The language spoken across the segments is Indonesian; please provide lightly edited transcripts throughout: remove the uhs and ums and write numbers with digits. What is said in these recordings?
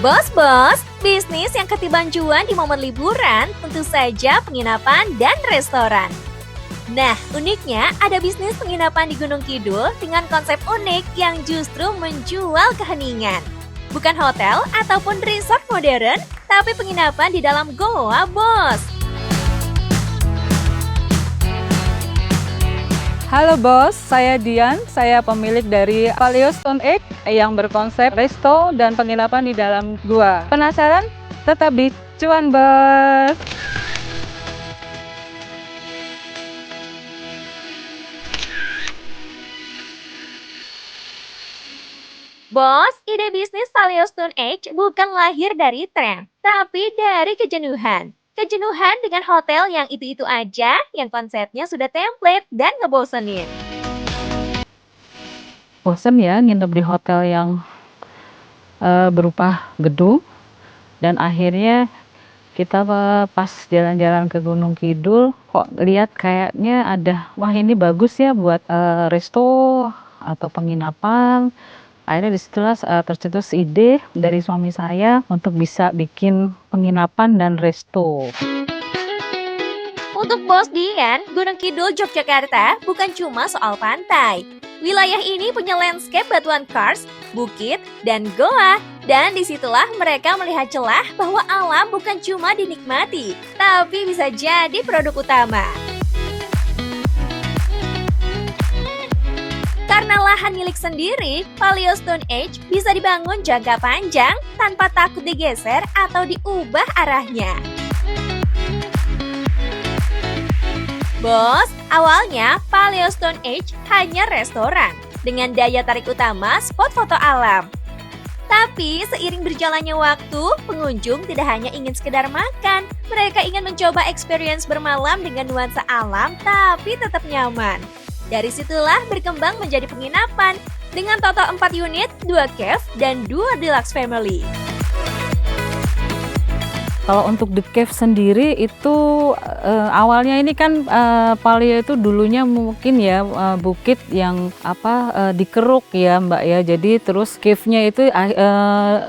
Bos-bos, bisnis yang ketiban cuan di momen liburan tentu saja penginapan dan restoran. Nah, uniknya ada bisnis penginapan di Gunung Kidul dengan konsep unik yang justru menjual keheningan. Bukan hotel ataupun resort modern, tapi penginapan di dalam goa, bos. Halo bos, saya Dian, saya pemilik dari Paleo Stone Age yang berkonsep resto dan penginapan di dalam gua. Penasaran? Tetap di Cuan Bos. Bos, ide bisnis Paleo Stone Age bukan lahir dari tren, tapi dari kejenuhan. Kejenuhan dengan hotel yang itu-itu aja, yang konsepnya sudah template dan ngebosenin. Bosen ya nginep di hotel yang berupa gedung, dan akhirnya kita pas jalan-jalan ke Gunung Kidul kok lihat kayaknya wah ini bagus ya buat resto atau penginapan. Akhirnya disitulah tercetus ide dari suami saya untuk bisa bikin penginapan dan resto. Untuk Bos Dian, Gunung Kidul Yogyakarta bukan cuma soal pantai. Wilayah ini punya landscape batuan karst, bukit, dan goa. Dan disitulah mereka melihat celah bahwa alam bukan cuma dinikmati, tapi bisa jadi produk utama. Karena lahan milik sendiri, Paleo Stone Age bisa dibangun jangka panjang tanpa takut digeser atau diubah arahnya. Bos, awalnya Paleo Stone Age hanya restoran dengan daya tarik utama spot foto alam. Tapi seiring berjalannya waktu, pengunjung tidak hanya ingin sekedar makan, mereka ingin mencoba experience bermalam dengan nuansa alam tapi tetap nyaman. Dari situlah berkembang menjadi penginapan dengan total 4 unit, 2 cave, dan 2 deluxe family. Kalau untuk The Cave sendiri itu awalnya ini kan Paleo itu dulunya mungkin ya bukit yang dikeruk ya Mbak ya. Jadi terus cave-nya itu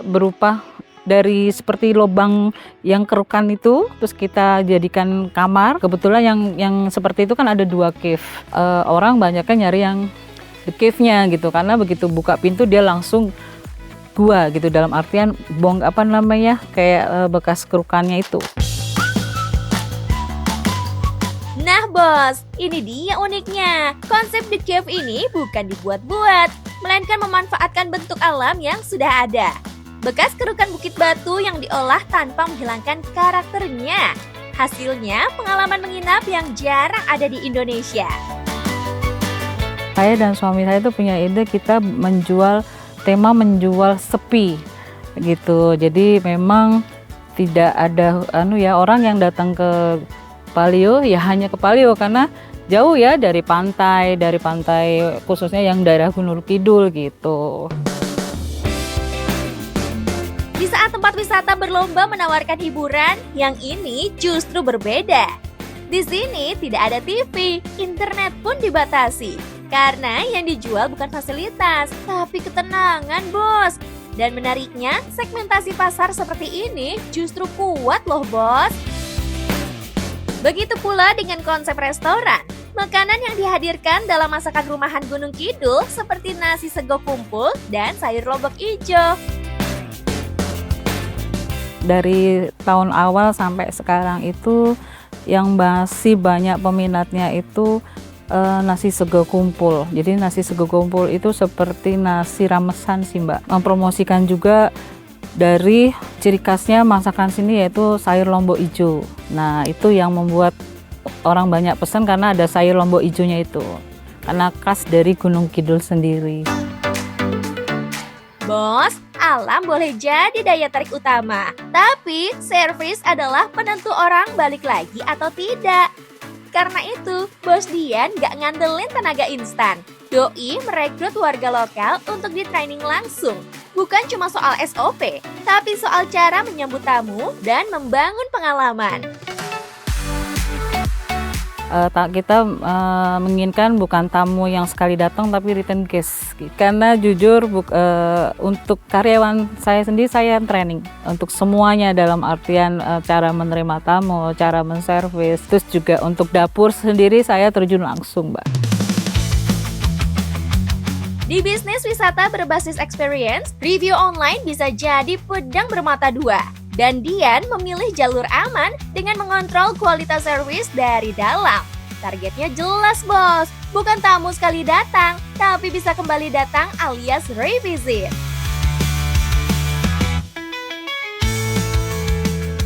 berupa dari seperti lubang yang kerukan itu, terus kita jadikan kamar. Kebetulan yang seperti itu kan ada 2 cave. Orang banyaknya nyari yang the cave-nya gitu, karena begitu buka pintu dia langsung gua gitu, dalam artian kayak bekas kerukannya itu. Nah bos, ini dia uniknya. Konsep The Cave ini bukan dibuat-buat, melainkan memanfaatkan bentuk alam yang sudah ada. Bekas kerukan bukit batu yang diolah tanpa menghilangkan karakternya. Hasilnya pengalaman menginap yang jarang ada di Indonesia. Saya dan suami saya itu punya ide, kita menjual sepi gitu. Jadi memang tidak ada orang yang datang ke Paleo ya hanya ke Paleo karena jauh ya dari pantai khususnya yang daerah Gunung Kidul gitu. Di saat tempat wisata berlomba menawarkan hiburan, yang ini justru berbeda. Di sini tidak ada TV, internet pun dibatasi. Karena yang dijual bukan fasilitas, tapi ketenangan, bos. Dan menariknya, segmentasi pasar seperti ini justru kuat loh, bos. Begitu pula dengan konsep restoran. Makanan yang dihadirkan dalam masakan rumahan Gunung Kidul seperti nasi sego kumpul dan sayur lombok ijo. Dari tahun awal sampai sekarang itu yang masih banyak peminatnya itu nasi sego kumpul. Jadi nasi sego kumpul itu seperti nasi ramesan sih Mbak. Mempromosikan juga dari ciri khasnya masakan sini yaitu sayur lombok ijo. Nah itu yang membuat orang banyak pesan karena ada sayur lombok ijonya itu. Karena khas dari Gunung Kidul sendiri. Bos, alam boleh jadi daya tarik utama, tapi servis adalah penentu orang balik lagi atau tidak. Karena itu, Bos Dian gak ngandelin tenaga instan. Doi merekrut warga lokal untuk di-training langsung. Bukan cuma soal SOP, tapi soal cara menyambut tamu dan membangun pengalaman. kita menginginkan bukan tamu yang sekali datang tapi return guest. Karena jujur untuk karyawan saya sendiri saya training untuk semuanya dalam artian cara menerima tamu, cara menservis, terus juga untuk dapur sendiri saya terjun langsung, Mbak. Di bisnis wisata berbasis experience, review online bisa jadi pedang bermata dua. Dan Dian memilih jalur aman dengan mengontrol kualitas servis dari dalam. Targetnya jelas, bos. Bukan tamu sekali datang, tapi bisa kembali datang alias revisit.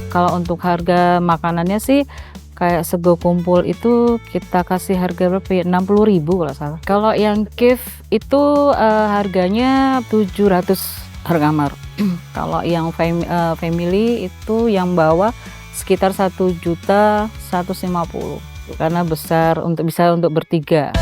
Kalau untuk harga makanannya sih kayak sego kumpul itu kita kasih harga berapa ya? 60.000 kalau salah. Kalau yang cave itu harganya 700 per kamar. Kalau yang family itu yang bawah sekitar 1.150.000 karena besar bisa untuk bertiga.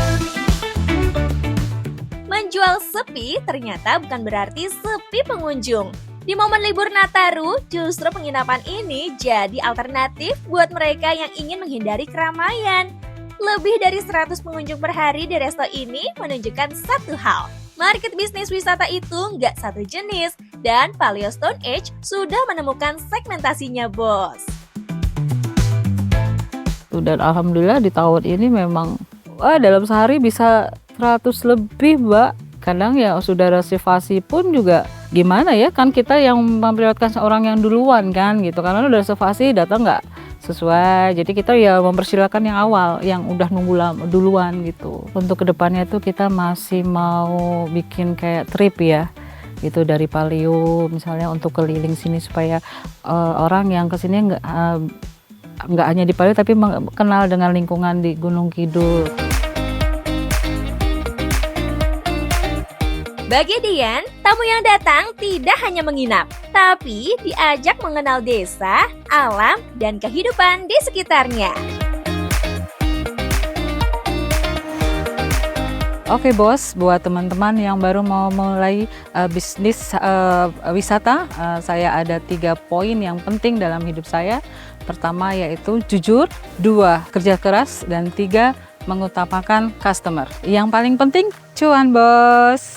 Menjual sepi ternyata bukan berarti sepi pengunjung. Di momen libur Nataru, justru penginapan ini jadi alternatif buat mereka yang ingin menghindari keramaian. Lebih dari 100 pengunjung per hari di resto ini menunjukkan satu hal. Market bisnis wisata itu nggak satu jenis, dan Paleo Stone Age sudah menemukan segmentasinya, bos. Dan alhamdulillah di tahun ini memang dalam sehari bisa 100 lebih, Mbak. Kadang ya sudah reservasi pun juga gimana ya, kan kita yang memprioritaskan seorang yang duluan kan gitu, karena udah reservasi datang nggak sesuai, jadi kita ya mempersilahkan yang awal yang udah nunggu duluan gitu. Untuk kedepannya tuh kita masih mau bikin kayak trip ya gitu dari Paleo misalnya untuk keliling sini supaya orang yang kesini nggak hanya di Paleo tapi kenal dengan lingkungan di Gunung Kidul. Bagi Dian, tamu yang datang tidak hanya menginap, tapi diajak mengenal desa, alam, dan kehidupan di sekitarnya. Oke bos, buat teman-teman yang baru mau mulai bisnis wisata, saya ada 3 poin yang penting dalam hidup saya. Pertama yaitu jujur, 2 kerja keras, dan 3 mengutamakan customer. Yang paling penting cuan bos.